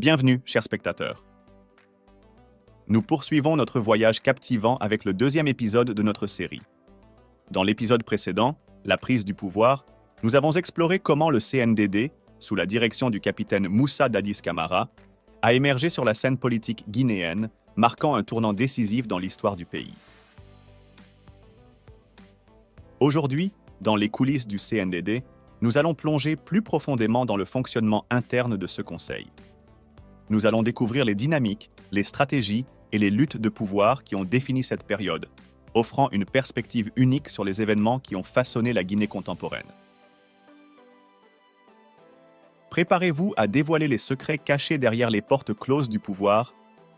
Bienvenue, chers spectateurs. Nous poursuivons notre voyage captivant avec le deuxième épisode de notre série. Dans l'épisode précédent, La prise du pouvoir, nous avons exploré comment le CNDD, sous la direction du capitaine Moussa Dadis Camara, a émergé sur la scène politique guinéenne, marquant un tournant décisif dans l'histoire du pays. Aujourd'hui, dans les coulisses du CNDD, nous allons plonger plus profondément dans le fonctionnement interne de ce conseil. Nous allons découvrir les dynamiques, les stratégies et les luttes de pouvoir qui ont défini cette période, offrant une perspective unique sur les événements qui ont façonné la Guinée contemporaine. Préparez-vous à dévoiler les secrets cachés derrière les portes closes du pouvoir,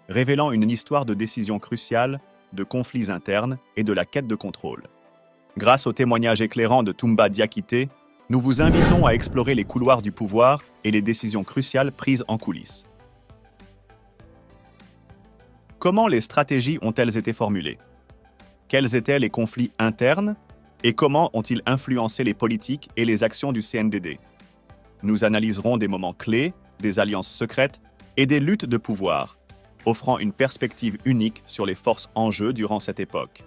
révélant une histoire de décisions cruciales, de conflits internes et de la quête de contrôle. Grâce au témoignage éclairant de Toumba Diakité, nous vous invitons à explorer les couloirs du pouvoir et les décisions cruciales prises en coulisses. Comment les stratégies ont-elles été formulées? Quels étaient les conflits internes? Et comment ont-ils influencé les politiques et les actions du CNDD? Nous analyserons des moments clés, des alliances secrètes et des luttes de pouvoir, offrant une perspective unique sur les forces en jeu durant cette époque.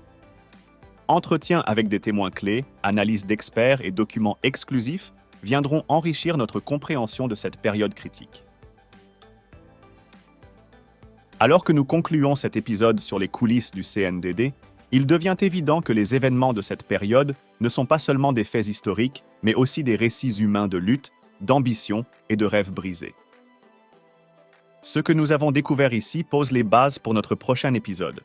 Entretiens avec des témoins clés, analyses d'experts et documents exclusifs viendront enrichir notre compréhension de cette période critique. Alors que nous concluons cet épisode sur les coulisses du CNDD, il devient évident que les événements de cette période ne sont pas seulement des faits historiques, mais aussi des récits humains de lutte, d'ambition et de rêves brisés. Ce que nous avons découvert ici pose les bases pour notre prochain épisode,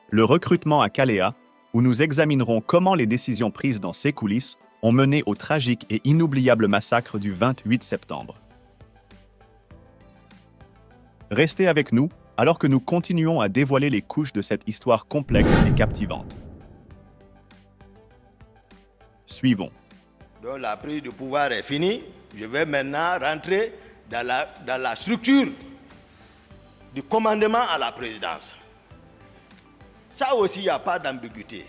le recrutement à Kaléa, où nous examinerons comment les décisions prises dans ces coulisses ont mené au tragique et inoubliable massacre du 28 septembre. Restez avec nous alors que nous continuons à dévoiler les couches de cette histoire complexe et captivante. Suivons. Donc la prise de pouvoir est finie. Je vais maintenant rentrer dans la structure du commandement à la présidence. Ça aussi, il n'y a pas d'ambiguïté.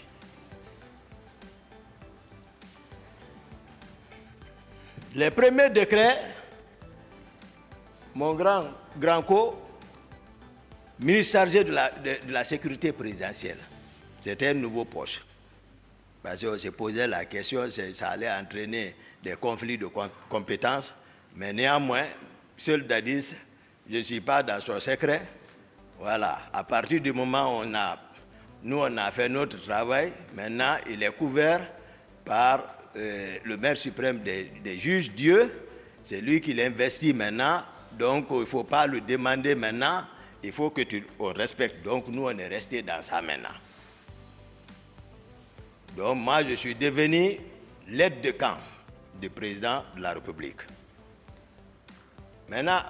Les premiers décrets, mon grand co, ministre chargé de la sécurité présidentielle, c'était un nouveau poste. Parce qu'on se posait la question, ça allait entraîner des conflits de compétences, mais néanmoins, seul Dadis, je ne suis pas dans son secret. Voilà, à partir du moment où nous on a fait notre travail, maintenant il est couvert par le maire suprême des juges, Dieu, c'est lui qui l'investit maintenant, donc il ne faut pas le demander maintenant, il faut qu'on respecte. Donc nous on est resté dans ça maintenant. Donc moi je suis devenu l'aide de camp du président de la République. Maintenant,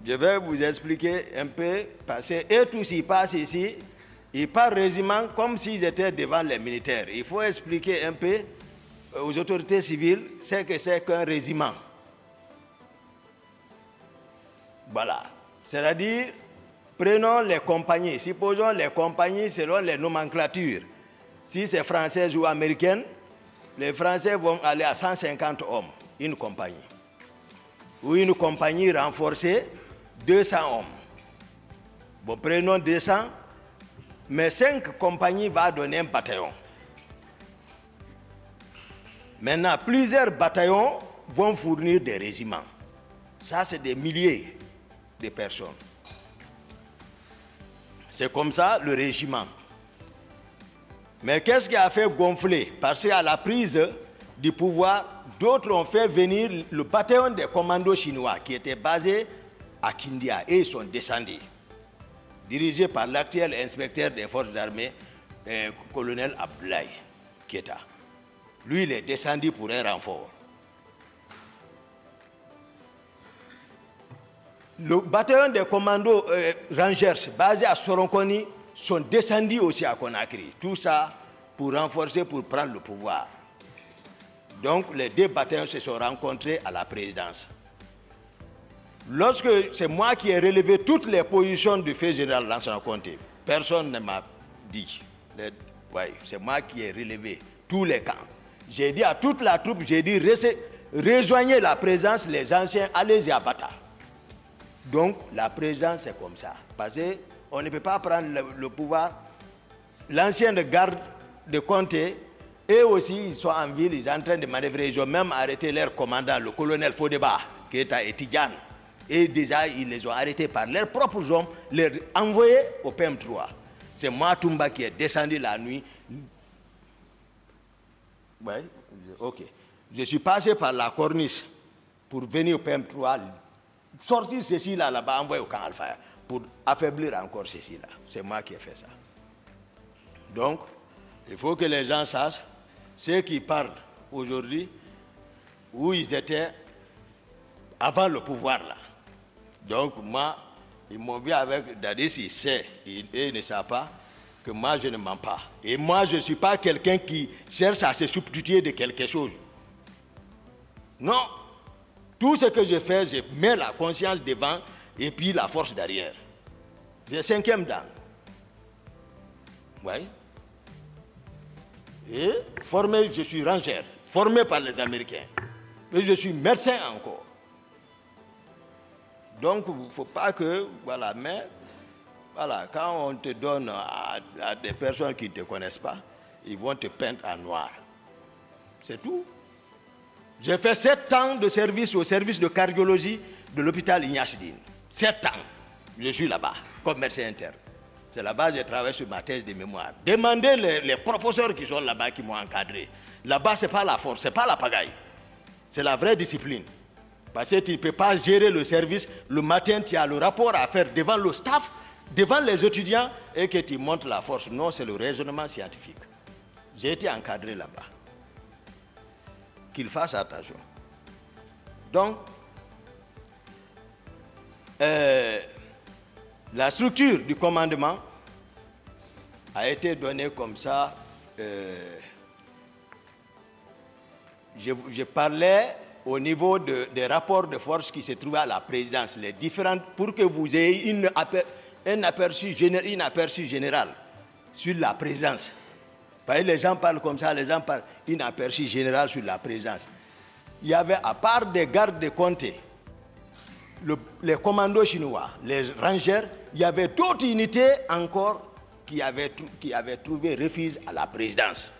je vais vous expliquer un peu, parce que tout s'y passe ici, ils parlent régiment comme s'ils étaient devant les militaires. Il faut expliquer un peu aux autorités civiles ce que c'est qu'un régiment. Voilà. C'est-à-dire, prenons les compagnies. Supposons les compagnies selon les nomenclatures. Si c'est française ou américaine, les Français vont aller à 150 hommes, une compagnie. Ou une compagnie renforcée, 200 hommes. Bon, prenons 200, mais 5 compagnies vont donner un bataillon. Maintenant, plusieurs bataillons vont fournir des régiments. Ça, c'est des milliers de personnes. C'est comme ça le régiment. Mais qu'est-ce qui a fait gonfler? Parce qu'à la prise du pouvoir, d'autres ont fait venir le bataillon des commandos chinois qui était basé à Kindia et ils sont descendus, dirigé par l'actuel inspecteur des forces armées, colonel Abdoulaye Keita. Lui, il est descendu pour un renfort. Le bataillon des commandos Rangers basé à Soronkoni sont descendus aussi à Conakry. Tout ça pour renforcer, pour prendre le pouvoir. Donc les deux bataillons se sont rencontrés à la présidence. Lorsque c'est moi qui ai relevé toutes les positions du fait général Lansana Conté, personne ne m'a dit. C'est moi qui ai relevé tous les camps. J'ai dit à toute la troupe, j'ai dit rejoignez la présence, les anciens, allez-y à Bata. Donc, la présidence, c'est comme ça. Parce qu'on ne peut pas prendre le pouvoir. L'ancienne garde de Conté, eux aussi, ils sont en ville, ils sont en train de manœuvrer. Ils ont même arrêté leur commandant, le colonel Fodeba, qui est à Etidjan. Et déjà, ils les ont arrêtés par leurs propres hommes, les envoyés au PM3. C'est Matumba qui est descendu la nuit. Oui, ok. Je suis passé par la corniche pour venir au PM3, sortir ceci là-bas, envoyer au camp Alpha, pour affaiblir encore ceci là. C'est moi qui ai fait ça. Donc, il faut que les gens sachent, ceux qui parlent aujourd'hui, où ils étaient avant le pouvoir là. Donc, moi, ils m'ont vu avec Dadis, il sait, et il ne sait pas que moi, je ne mens pas. Et moi, je ne suis pas quelqu'un qui cherche à se substituer de quelque chose. Non. Tout ce que je fais, je mets la conscience devant et puis la force derrière. J'ai 5e dan. Oui. Et formé, je suis rangeur, formé par les Américains. Et je suis médecin encore. Donc, il ne faut pas que, voilà, mais, voilà, quand on te donne à des personnes qui ne te connaissent pas, ils vont te peindre en noir. C'est tout. J'ai fait 7 ans de service au service de cardiologie de l'hôpital Ignachidine. 7 ans. Je suis là-bas, comme médecin interne. C'est là-bas que j'ai travaillé sur ma thèse de mémoire. Demandez les professeurs qui sont là-bas, qui m'ont encadré. Là-bas, ce n'est pas la force, ce n'est pas la pagaille. C'est la vraie discipline. Parce que tu ne peux pas gérer le service. Le matin, tu as le rapport à faire devant le staff, devant les étudiants, et que tu montres la force. Non, c'est le raisonnement scientifique. J'ai été encadré là-bas. Qu'il fasse attention. Donc, la structure du commandement a été donnée comme ça. Je parlais au niveau des rapports de force qui se trouvaient à la présidence, les différentes, pour que vous ayez un aperçu général sur la présidence. Parce que les gens parlent comme ça, les gens parlent un aperçu général sur la présidence. Il y avait, à part des gardes de comté, les commandos chinois, les rangers, il y avait d'autres unités encore qui avaient trouvé refuge à la présidence.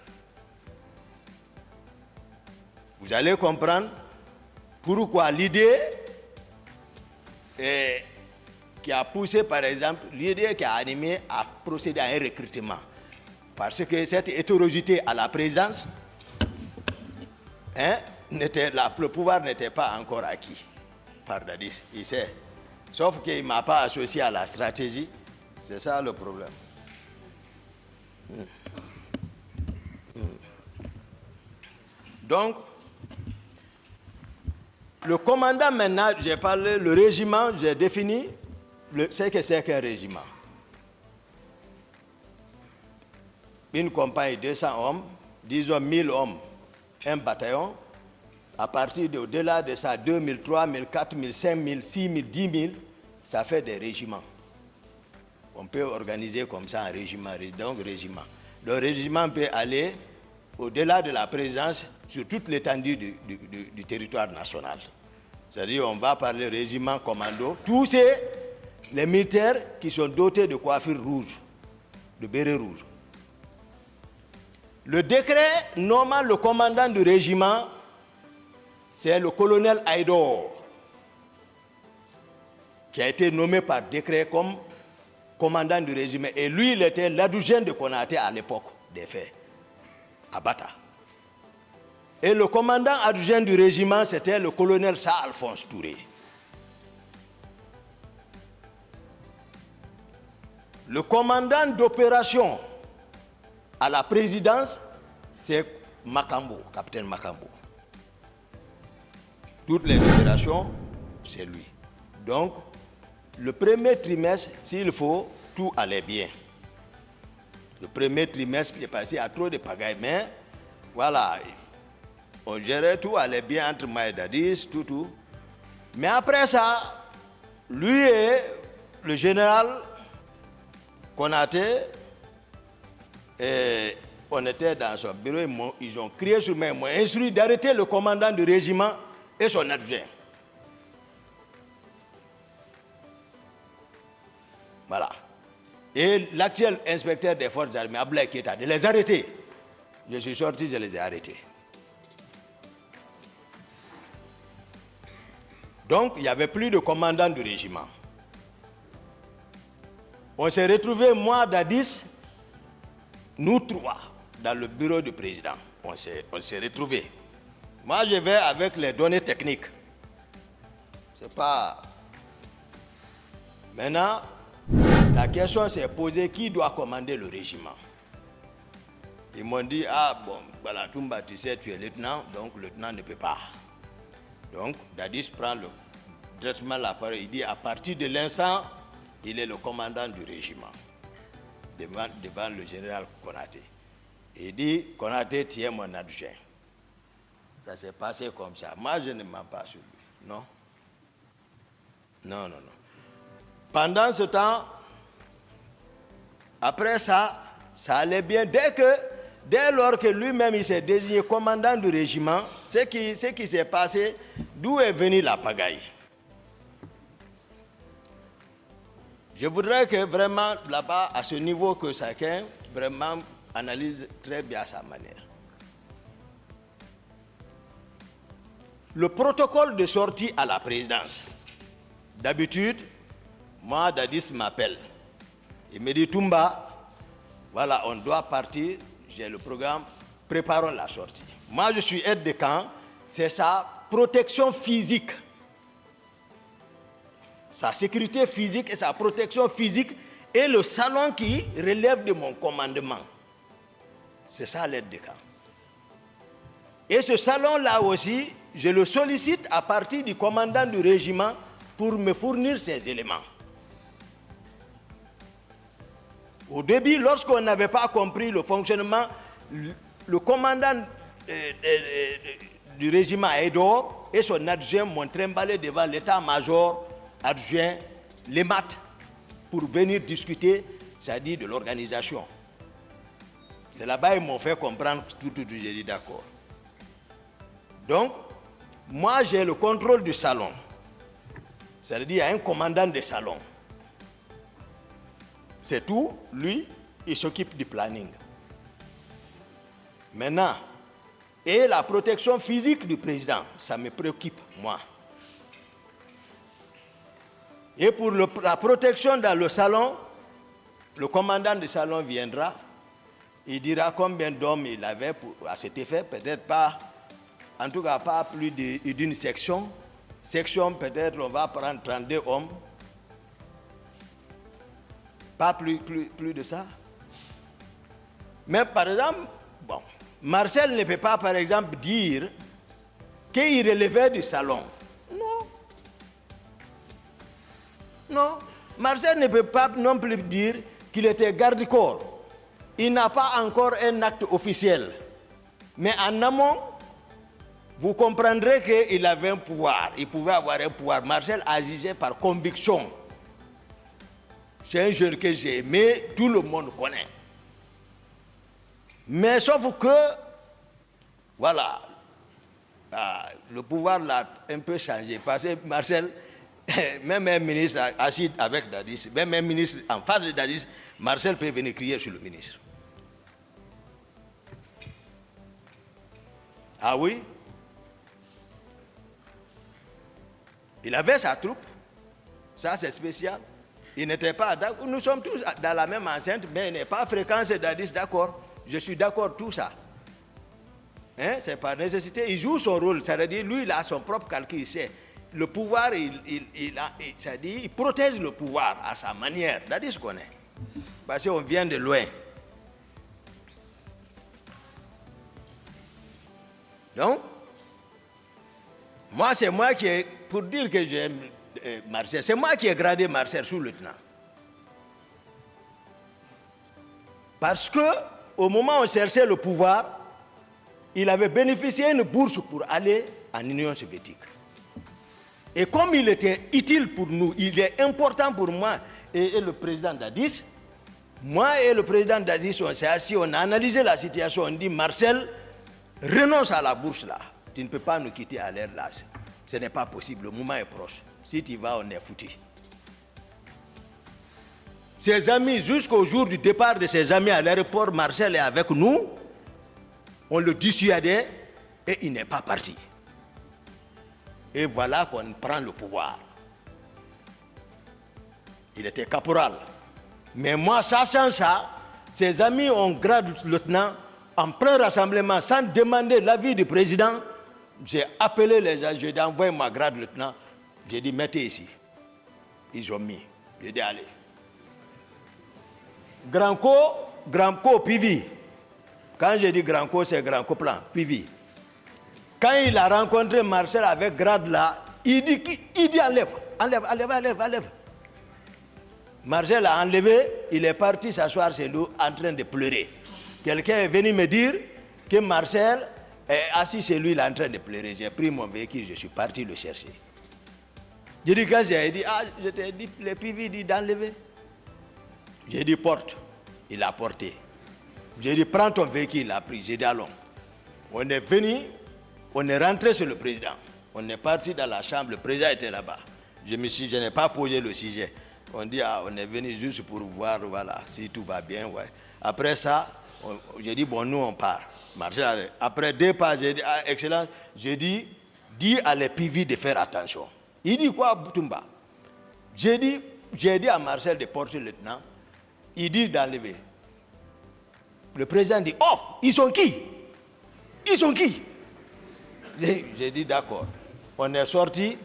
Vous allez comprendre pourquoi l'idée qui a poussé, par exemple, l'idée qui a animé à procéder à un recrutement. Parce que cette hétérogénéité à la présidence, le pouvoir n'était pas encore acquis par Dadis, il sait. Sauf qu'il ne m'a pas associé à la stratégie. C'est ça le problème. Donc, le commandant maintenant, j'ai parlé, le régiment, j'ai défini ce que c'est qu'un régiment. Une compagnie, 200 hommes, disons 1000 hommes, un bataillon. À partir au-delà de ça, 2000, 3000, 4000, 5000, 6000, 10 000, ça fait des régiments. On peut organiser comme ça un régiment, donc régiment. Le régiment peut aller au-delà de la présence sur toute l'étendue du territoire national. C'est-à-dire on va parler régiment, commando, tous les militaires qui sont dotés de coiffure rouge, de béret rouge. Le décret nommant le commandant du régiment, c'est le colonel Aïdor, qui a été nommé par décret comme commandant du régiment. Et lui, il était l'adjoint de Konaté à l'époque des faits, à Bata. Et le commandant adjoint du régiment, c'était le colonel Sa Alphonse Touré. Le commandant d'opération à la présidence, c'est Makambo, capitaine Makambo. Toutes les opérations, c'est lui. Donc, le premier trimestre, s'il faut, tout allait bien. Le premier trimestre, il est passé à trop de pagaille, mais voilà, on gérait tout, allait bien entre moi et Dadis, tout. Mais après ça, lui et le général Konaté, et on était dans son bureau, ils ont crié sur moi, ils m'ont instruit d'arrêter le commandant du régiment et son adjoint. Voilà. Et l'actuel inspecteur des forces armées, Abdoulaye Keïta, de les arrêter. Je suis sorti, je les ai arrêtés. Donc, il n'y avait plus de commandant du régiment. On s'est retrouvés, moi, Dadis, nous trois, dans le bureau du président. On s'est retrouvés. Moi, je vais avec les données techniques. C'est pas... Maintenant, la question s'est posée, qui doit commander le régiment? Ils m'ont dit, ah bon, voilà, Toumba, tu sais, tu es lieutenant, donc le lieutenant ne peut pas. Donc, Dadis prend directement la parole, il dit, à partir de l'instant, il est le commandant du régiment, devant le général Konaté. Il dit, Konaté, tu es mon adjoint. Ça s'est passé comme ça. Moi, je ne mens pas sur lui. Non. Non, non, non. Pendant ce temps, après ça, ça allait bien. Dès lors que lui-même il s'est désigné commandant du régiment, ce qui s'est passé, d'où est venue la pagaille? Je voudrais que vraiment là-bas, à ce niveau, que chacun vraiment analyse très bien sa manière. Le protocole de sortie à la présidence. D'habitude, moi, Dadis m'appelle. Il me dit, Toumba, voilà, on doit partir, j'ai le programme, préparons la sortie. Moi, je suis aide de camp, c'est sa protection physique. Sa sécurité physique et sa protection physique est le salon qui relève de mon commandement. C'est ça l'aide de camp. Et ce salon-là aussi, je le sollicite à partir du commandant du régiment pour me fournir ces éléments. Au début, lorsqu'on n'avait pas compris le fonctionnement, le commandant du régiment Aïdor et son adjoint m'ont trimballé devant l'état-major adjoint, les maths, pour venir discuter, c'est-à-dire de l'organisation. C'est là-bas qu'ils m'ont fait comprendre tout, j'ai dit d'accord. Donc, moi j'ai le contrôle du salon. C'est-à-dire qu'il y a un commandant de salon. C'est tout, lui, il s'occupe du planning. Maintenant, et la protection physique du président, ça me préoccupe, moi. Et pour la protection dans le salon, le commandant du salon viendra, il dira combien d'hommes il avait à cet effet, peut-être pas, en tout cas pas plus d'une section. Section, peut-être on va prendre 32 hommes. Pas plus de ça. Mais par exemple, bon, Marcel ne peut pas par exemple dire qu'il relevait du salon. Non. Non. Marcel ne peut pas non plus dire qu'il était garde-corps. Il n'a pas encore un acte officiel. Mais en amont, vous comprendrez qu'il avait un pouvoir. Il pouvait avoir un pouvoir. Marcel agissait par conviction. C'est un jeune que j'ai aimé, tout le monde connaît. Mais sauf que, voilà, le pouvoir l'a un peu changé. Parce que Marcel, même un ministre assis avec Dadis, même un ministre en face de Dadis, Marcel peut venir crier sur le ministre. Ah oui? Il avait sa troupe. Ça, c'est spécial. Il n'était pas d'accord. Nous sommes tous dans la même enceinte, mais il n'est pas fréquent, c'est Dadis, d'accord. Je suis d'accord, tout ça. Hein? C'est par nécessité. Il joue son rôle. C'est-à-dire, lui, il a son propre calcul. Il sait. Le pouvoir, c'est-à-dire, il protège le pouvoir à sa manière. Dadis connaît. Parce qu'on vient de loin. Donc, moi, c'est moi qui ai, pour dire que j'aime Marcel, c'est moi qui ai gradé Marcel sous-lieutenant. Parce que, au moment où on cherchait le pouvoir, il avait bénéficié d'une bourse pour aller en Union soviétique. Et comme il était utile pour nous, il est important pour moi et le président Dadis, moi et le président Dadis, on s'est assis, on a analysé la situation, on dit Marcel, renonce à la bourse là. Tu ne peux pas nous quitter à l'heure là. Ce n'est pas possible, le moment est proche. Si tu vas, on est foutu. Ses amis, jusqu'au jour du départ de ses amis à l'aéroport, Marcel est avec nous. On le dissuadait et il n'est pas parti. Et voilà qu'on prend le pouvoir. Il était caporal. Mais moi, sachant ça, ses amis ont grade lieutenant. En plein rassemblement, sans demander l'avis du président, j'ai appelé les gens, j'ai dit envoyez-moi grade lieutenant. J'ai dit mettez ici. Ils ont mis. J'ai dit allez. Grand-Co, Pivi. Quand je dis Grand-Co, c'est Grand-Co plan, Pivi. Quand il a rencontré Marcel avec grade là, il dit enlève. Marcel a enlevé, il est parti s'asseoir chez nous en train de pleurer. Quelqu'un est venu me dire que Marcel est assis chez lui, il est en train de pleurer. J'ai pris mon véhicule, je suis parti le chercher. J'ai dit, quand j'ai dit, je t'ai dit, le Pivi dit d'enlever. J'ai dit, porte. Il a porté. J'ai dit, prends ton véhicule, il a pris. J'ai dit, allons. On est venu, on est rentré sur le président. On est parti dans la chambre, le président était là-bas. Je n'ai pas posé le sujet. On dit, on est venu juste pour voir, voilà, si tout va bien, ouais. Après ça, j'ai dit, bon, nous, on part. Après 2 pas, j'ai dit, excellent, j'ai dit, dis à les PV de faire attention. Il dit quoi, Boutoumba? J'ai dit à Marcel de porter le lieutenant, il dit d'enlever. Le président dit, oh, ils sont qui? Ils sont qui? J'ai dit, d'accord. On est sorti.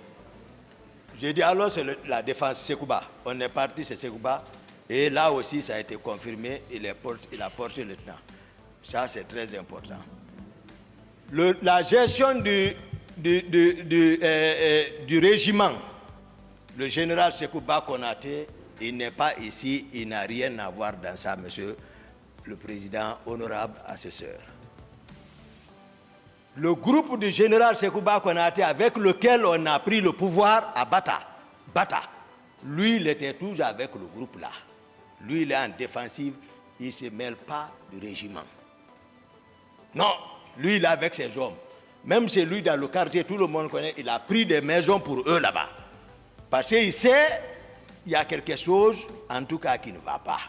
J'ai dit, alors c'est la défense Sekouba. On est parti, c'est Sekouba. Et là aussi, ça a été confirmé, il a porté le lieutenant. Ça, c'est très important. La gestion du régiment, le général Sekouba Konaté, il n'est pas ici, il n'a rien à voir dans ça, monsieur le président, honorable assesseur. Le groupe du général Sekouba Konaté, avec lequel on a pris le pouvoir à Bata, lui, il était toujours avec le groupe là. Lui, il est en défensive, il ne se mêle pas du régiment. Non, lui, il est avec ses hommes. Même chez lui, dans le quartier, tout le monde connaît, il a pris des maisons pour eux là-bas. Parce qu'il sait, il y a quelque chose, en tout cas, qui ne va pas.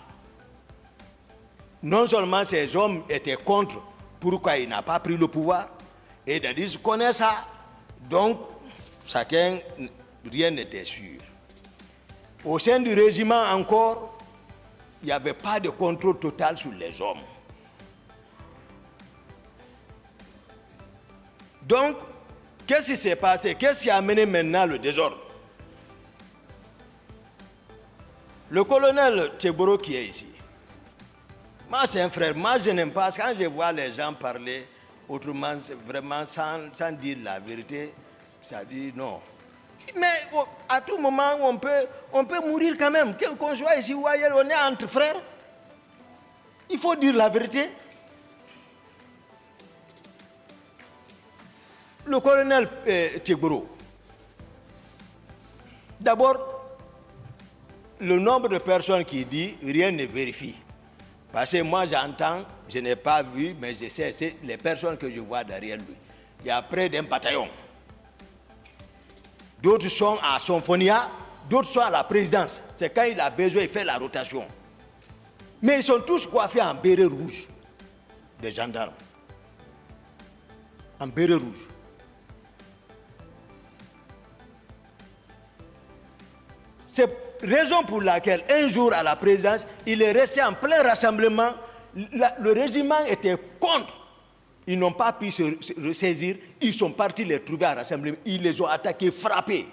Non seulement ces hommes étaient contre pourquoi il n'a pas pris le pouvoir, et ils connaissent ça, donc chacun, rien n'était sûr. Au sein du régiment encore, il n'y avait pas de contrôle total sur les hommes. Donc, qu'est-ce qui s'est passé? Qu'est-ce qui a amené maintenant le désordre? Le colonel Tcheboro qui est ici, moi c'est un frère, moi je n'aime pas, quand je vois les gens parler autrement, vraiment sans dire la vérité, ça dit non. Mais à tout moment, on peut mourir quand même. Qu'on soit ici ou ailleurs, on est entre frères. Il faut dire la vérité. Le colonel Tcheboro, d'abord, le nombre de personnes qui disent rien ne vérifie. Parce que moi j'entends, je n'ai pas vu, mais je sais, c'est les personnes que je vois derrière lui. Il y a près d'un bataillon. D'autres sont à Symphonia, d'autres sont à la présidence. C'est quand il a besoin, il fait la rotation. Mais ils sont tous coiffés en béret rouge, des gendarmes. En béret rouge. C'est raison pour laquelle, un jour à la présidence, il est resté en plein rassemblement. Le régiment était contre. Ils n'ont pas pu se ressaisir. Ils sont partis les trouver à rassemblement. Ils les ont attaqués, frappés,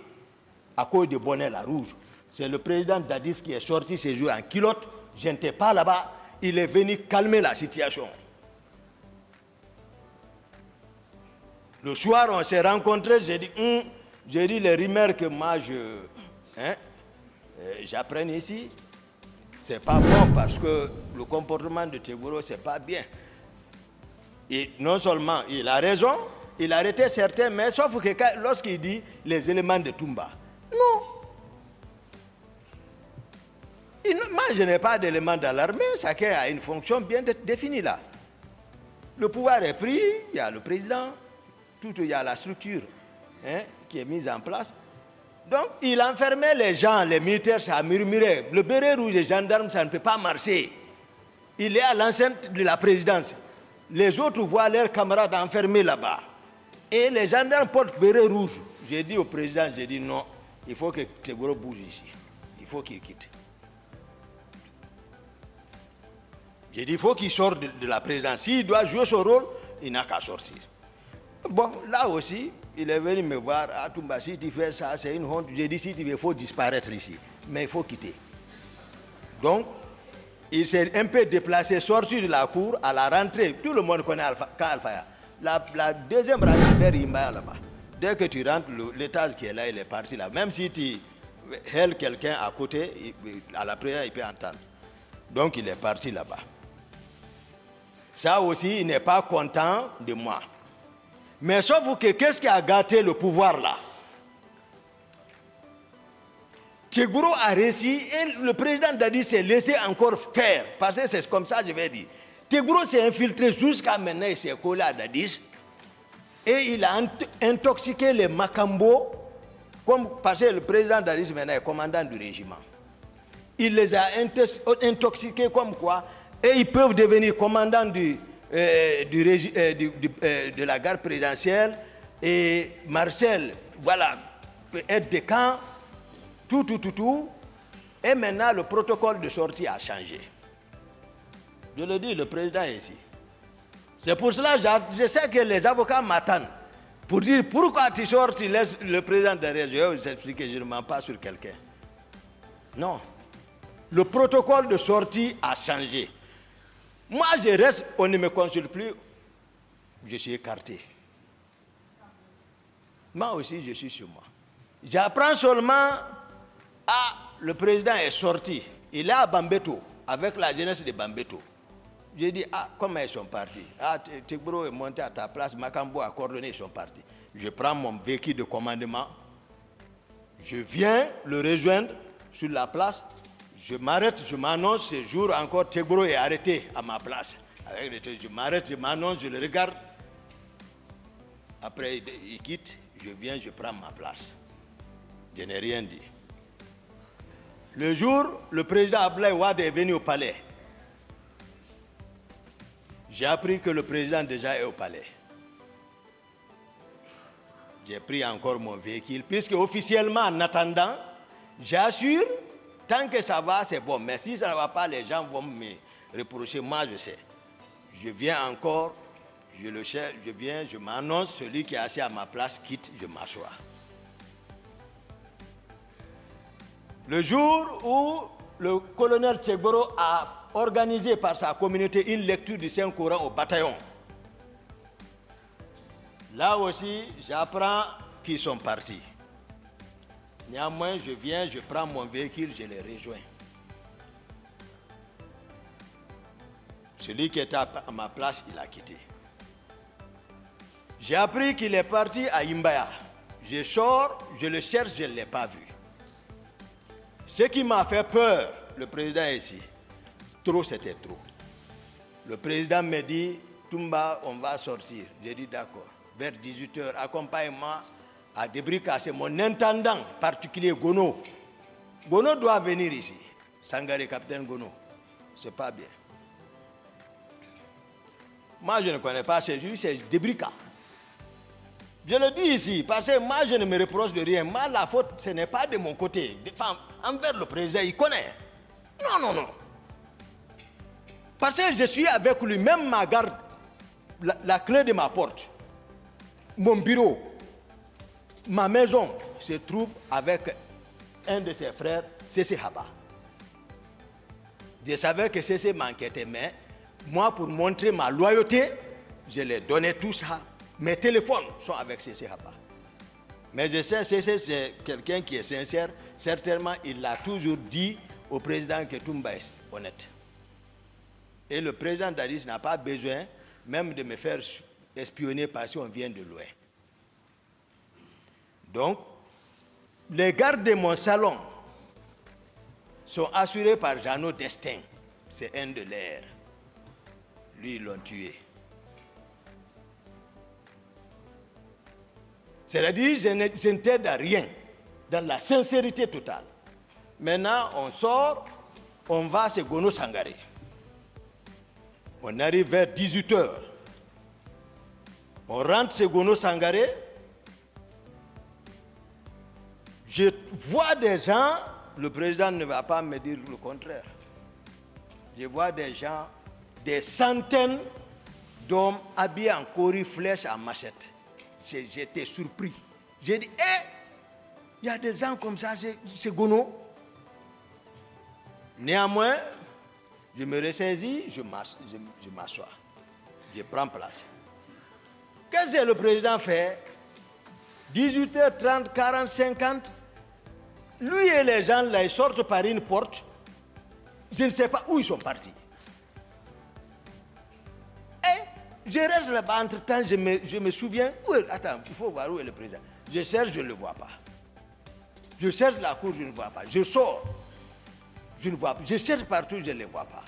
à cause de bonnet la rouge. C'est le président Dadis qui est sorti ce jour en culotte. Je n'étais pas là-bas. Il est venu calmer la situation. Le soir, on s'est rencontrés. J'ai dit les rumeurs que moi, j'apprends ici, c'est pas bon parce que le comportement de Tcheboro, c'est pas bien. Et non seulement il a raison, il a arrêté certains, mais sauf que lorsqu'il dit les éléments de Toumba, non. Moi, je n'ai pas d'éléments dans l'armée, chacun a une fonction bien définie là. Le pouvoir est pris, il y a le président, il y a la structure qui est mise en place. Donc, il enfermait les gens, les militaires, ça murmurait. Le béret rouge et gendarme, ça ne peut pas marcher. Il est à l'enceinte de la présidence. Les autres voient leurs camarades enfermés là-bas. Et les gendarmes portent béret rouge. J'ai dit au président, j'ai dit non, il faut que Tegboro bouge ici. Il faut qu'il quitte. J'ai dit, il faut qu'il sorte de la présidence. S'il doit jouer son rôle, il n'a qu'à sortir. Bon, là aussi, il est venu me voir. Ah, Toumba, si tu fais ça, c'est une honte. J'ai dit, si tu veux, il faut disparaître ici. Mais il faut quitter. Donc, il s'est un peu déplacé, sorti de la cour, à la rentrée. Tout le monde connaît Alfaya. La deuxième rentrée vers Imbaya là-bas. Dès que tu rentres, l'étage qui est là, il est parti là. Même si tu hèles quelqu'un à côté, à la prière, il peut entendre. Donc, il est parti là-bas. Ça aussi, il n'est pas content de moi. Mais sauf que qu'est-ce qui a gâté le pouvoir là? Tegboro a réussi et le président Dadi s'est laissé encore faire. Parce que c'est comme ça, je vais dire. Tegboro s'est infiltré jusqu'à maintenant, il s'est collé à Dadis. Et il a intoxiqué les Makambo. Parce que le président Dadis maintenant est commandant du régiment. Il les a intoxiqués comme quoi. Et ils peuvent devenir commandants de la garde présidentielle. Et Marcel, voilà, peut être de camp. Tout. Et maintenant, le protocole de sortie a changé. Je le dis, le président est ici. C'est pour cela que je sais que les avocats m'attendent. Pour dire pourquoi tu sors, tu laisses le président derrière. Je vais vous expliquer, je ne mens pas sur quelqu'un. Non. Le protocole de sortie a changé. Moi, je reste, on ne me consulte plus, je suis écarté. Moi aussi, je suis sur moi. J'apprends seulement, le président est sorti. Il est à Bambeto, avec la jeunesse de Bambeto. J'ai dit, comment ils sont partis? Tegboro est monté à ta place, Makambo a coordonné, ils sont partis. Je prends mon véhicule de commandement, je viens le rejoindre sur la place. Je m'arrête, je m'annonce, ce jour encore, Tegboro est arrêté à ma place. Je m'arrête, je m'annonce, je le regarde. Après, il quitte, je viens, je prends ma place. Je n'ai rien dit. Le jour, le président Abdoulaye Wade est venu au palais. J'ai appris que le président déjà est au palais. J'ai pris encore mon véhicule, puisque officiellement, en attendant, j'assure, tant que ça va, c'est bon. Mais si ça ne va pas, les gens vont me reprocher. Moi, je sais. Je viens encore, je le cherche, je viens, je m'annonce, celui qui est assis à ma place quitte, je m'assois. Le jour où le colonel Tegboro a organisé par sa communauté une lecture du Saint-Coran au bataillon, là aussi, j'apprends qu'ils sont partis. Néanmoins, je viens, je prends mon véhicule, je les rejoins. Celui qui était à ma place, il a quitté. J'ai appris qu'il est parti à Imbaya. Je sors, je le cherche, je ne l'ai pas vu. Ce qui m'a fait peur, le président est ici. Trop, c'était trop. Le président me dit, Toumba, on va sortir. J'ai dit d'accord. Vers 18h, accompagne-moi à Debrika, c'est mon intendant particulier, Gono. Gono doit venir ici. Sangaré, capitaine Gono. C'est pas bien. Moi, je ne connais pas ce juge, c'est Debrika. Je le dis ici, parce que moi, je ne me reproche de rien. Moi, la faute, ce n'est pas de mon côté. Envers le président, il connaît. Non. Parce que je suis avec lui, même ma garde, la clé de ma porte, mon bureau, ma maison se trouve avec un de ses frères, Cécé Haba. Je savais que Cécé m'enquêtait, mais moi, pour montrer ma loyauté, je lui ai donné tout ça. Mes téléphones sont avec Cécé Haba. Mais je sais, Cécé, c'est quelqu'un qui est sincère. Certainement, il l'a toujours dit au président que Toumba est honnête. Et le président Dadis n'a pas besoin même de me faire espionner parce qu'on vient de loin. Donc, les gardes de mon salon sont assurés par Jeannot Destin. C'est un de leurs. Lui, ils l'ont tué. C'est-à-dire, je ne t'aide à rien. dans la sincérité totale. Maintenant, on sort, on va à Ségono Sangaré. On arrive vers 18h. On rentre Ségono Sangaré. Je vois des gens, le président ne va pas me dire le contraire. Je vois des gens, des centaines d'hommes habillés en cori, flèche, en machette. J'étais surpris. J'ai dit, il y a des gens comme ça, c'est Gono. Néanmoins, je me ressaisis, je m'assois. Je prends place. Qu'est-ce que le président fait? 18h30, 40, 50. Lui et les gens là, ils sortent par une porte. Je ne sais pas où ils sont partis. Et je reste là-bas, entre-temps, je me souviens. Attends, il faut voir où est le président. Je cherche, je ne le vois pas. Je cherche la cour, je ne le vois pas. Je sors, je ne vois pas. Je cherche partout, je ne le vois pas.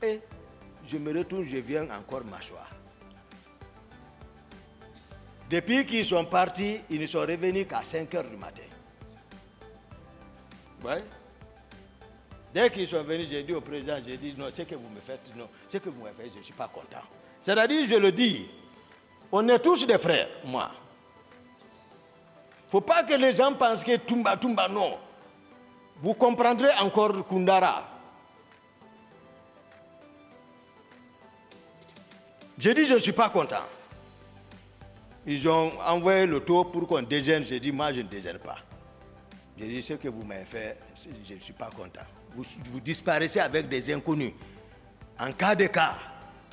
Et je me retourne, je viens encore m'asseoir. Depuis qu'ils sont partis, ils ne sont revenus qu'à 5h du matin. Ouais. Dès qu'ils sont venus, j'ai dit au président, j'ai dit, non, ce que vous me faites, non, ce que vous me faites, je ne suis pas content. C'est-à-dire, je le dis, on est tous des frères, moi. Il ne faut pas que les gens pensent que Toumba, non. Vous comprendrez encore Koundara. J'ai dit, je ne suis pas content. Ils ont envoyé le tour pour qu'on déjeune. J'ai dit, moi, je ne déjeune pas. J'ai dit, ce que vous m'avez fait, je ne suis pas content. Vous disparaissez avec des inconnus. En cas de cas,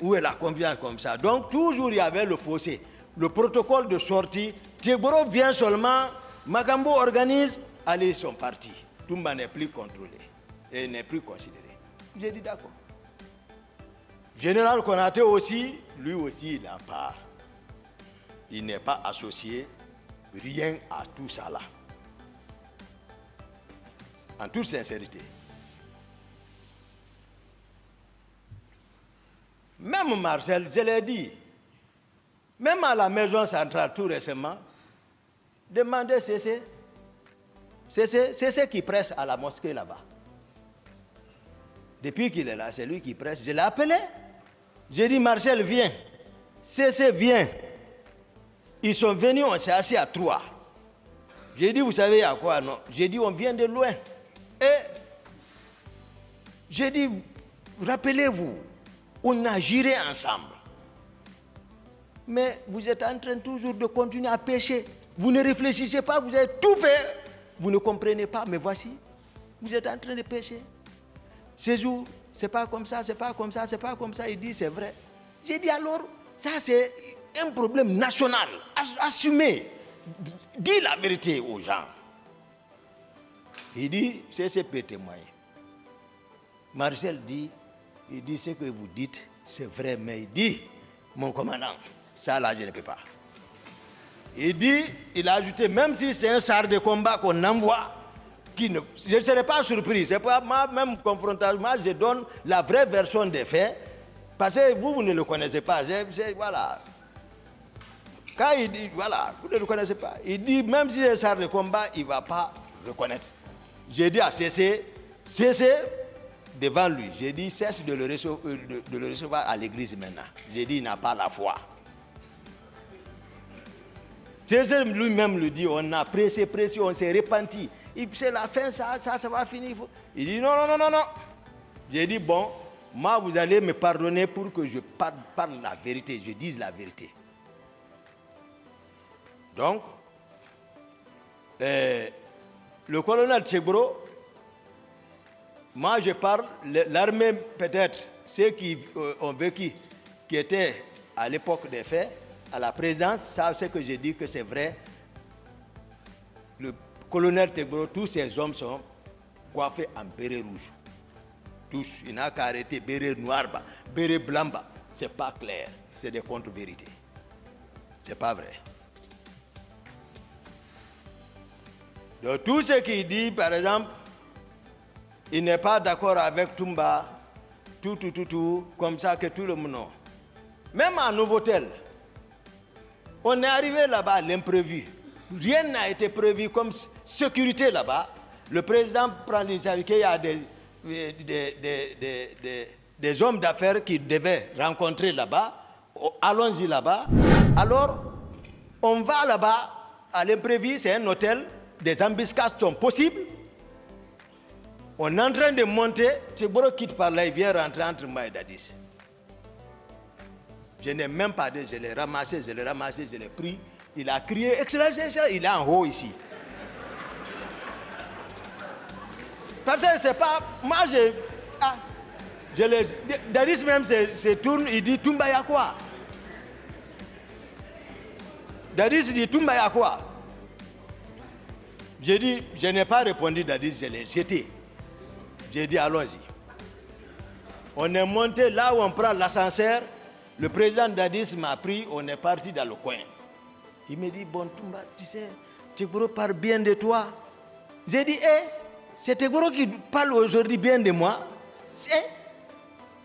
où est la confiance comme ça? Donc, toujours, il y avait le fossé. Le protocole de sortie, Tchegboro vient seulement, Magambo organise, allez, ils sont partis. Toumba n'est plus contrôlé et n'est plus considéré. J'ai dit, d'accord. Général Konaté aussi, lui aussi, il a part. Il n'est pas associé rien à tout ça là. En toute sincérité. Même Marcel, je l'ai dit, même à la maison centrale tout récemment, demandez CC. C'est qui presse à la mosquée là-bas. Depuis qu'il est là, c'est lui qui presse. Je l'ai appelé. J'ai dit, Marcel, viens. CC, viens. Ils sont venus, on s'est assis à 3. J'ai dit, vous savez à quoi? Non. J'ai dit, on vient de loin. Et j'ai dit, rappelez-vous, on a géré ensemble. Mais vous êtes en train toujours de continuer à pécher. Vous ne réfléchissez pas, vous avez tout fait. Vous ne comprenez pas, mais voici, vous êtes en train de pécher. Ces jours, c'est pas comme ça, c'est pas comme ça, c'est pas comme ça. Il dit, c'est vrai. J'ai dit alors, ça c'est un problème national. Assumez. Dis la vérité aux gens. Il dit, c'est peut témoigner. Marcel dit, il dit, ce que vous dites, c'est vrai, mais il dit, mon commandant, ça là, je ne peux pas. Il dit, il a ajouté, même si c'est un char de combat qu'on envoie, je ne serais pas surpris. C'est pas ma même confrontation. Moi, je donne la vraie version des faits, parce que vous ne le connaissez pas. Voilà. Quand il dit, voilà, vous ne le connaissez pas. Il dit, même si c'est un char de combat, il ne va pas reconnaître. J'ai dit à Cessé devant lui, j'ai dit, cesse de le recevoir à l'église maintenant. J'ai dit, il n'a pas la foi. Cessé lui-même le dit, on a pressé, on s'est repenti. C'est la fin, ça va finir. Il dit, non. J'ai dit, bon, moi, vous allez me pardonner pour que je parle la vérité, je dise la vérité. Donc, le colonel Tchegboro, moi je parle, l'armée peut-être, ceux qui ont vécu, qui étaient à l'époque des faits, à la présence, savent ce que je dis que c'est vrai. Le colonel Tchegboro, tous ces hommes sont coiffés en béret rouge. Tous, il n'a qu'à arrêter béret noir, béret blanc, c'est pas clair, c'est des contre-vérités. C'est pas vrai. Donc tout ce qu'il dit, par exemple, il n'est pas d'accord avec Toumba, tout, comme ça que tout le monde. Même à Novotel, on est arrivé là-bas à l'imprévu. rien n'a été prévu comme sécurité là-bas. Le président prend l'initiative qu'il y a des hommes d'affaires qui devaient rencontrer là-bas. Allons-y là-bas. Alors, on va là-bas, à l'imprévu, c'est un hôtel, des embuscades sont possibles. On est en train de monter, Tchegboro quitte par là, il vient rentrer entre moi et Dadis. Je n'ai même pas dit, je l'ai ramassé, je l'ai pris. Il a crié, Excellence, il est en haut ici. Parce que c'est pas, moi Dadis même se tourne, il dit, Toumba y'a quoi? Dadis dit, Toumba y'a quoi? J'ai dit, je n'ai pas répondu, Dadis, je l'ai jeté. J'ai dit, allons-y. On est monté là où on prend l'ascenseur. Le président Dadis m'a pris, on est parti dans le coin. Il me dit, bon, Toumba, tu sais, Tchegboro parle bien de toi. J'ai dit, c'est Tchegboro qui parle aujourd'hui bien de moi.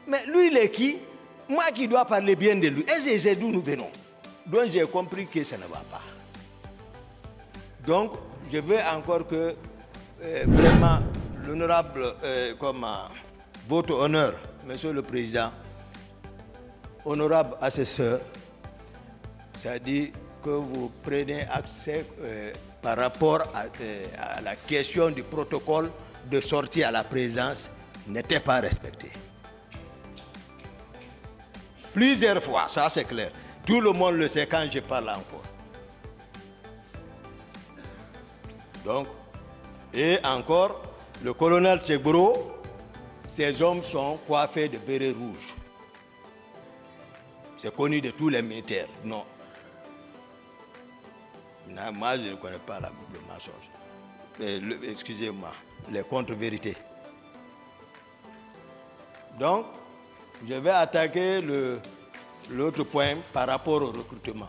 Mais lui, il est qui? Moi qui dois parler bien de lui. Et c'est d'où nous venons. Donc, j'ai compris que ça ne va pas. Donc, je veux encore que, vraiment, l'honorable, comme votre honneur, monsieur le président, honorable assesseur, ça dit que vous prenez accès par rapport à la question du protocole de sortie à la présidence n'était pas respecté. Plusieurs fois, ça c'est clair. Tout le monde le sait quand je parle encore. Donc, et encore, le colonel Tchegboro, ces hommes sont coiffés de bérets rouges. C'est connu de tous les militaires. Non. Non, moi, je ne connais pas le mensonge. Excusez-moi, les contre-vérités. Donc, je vais attaquer l'autre point par rapport au recrutement.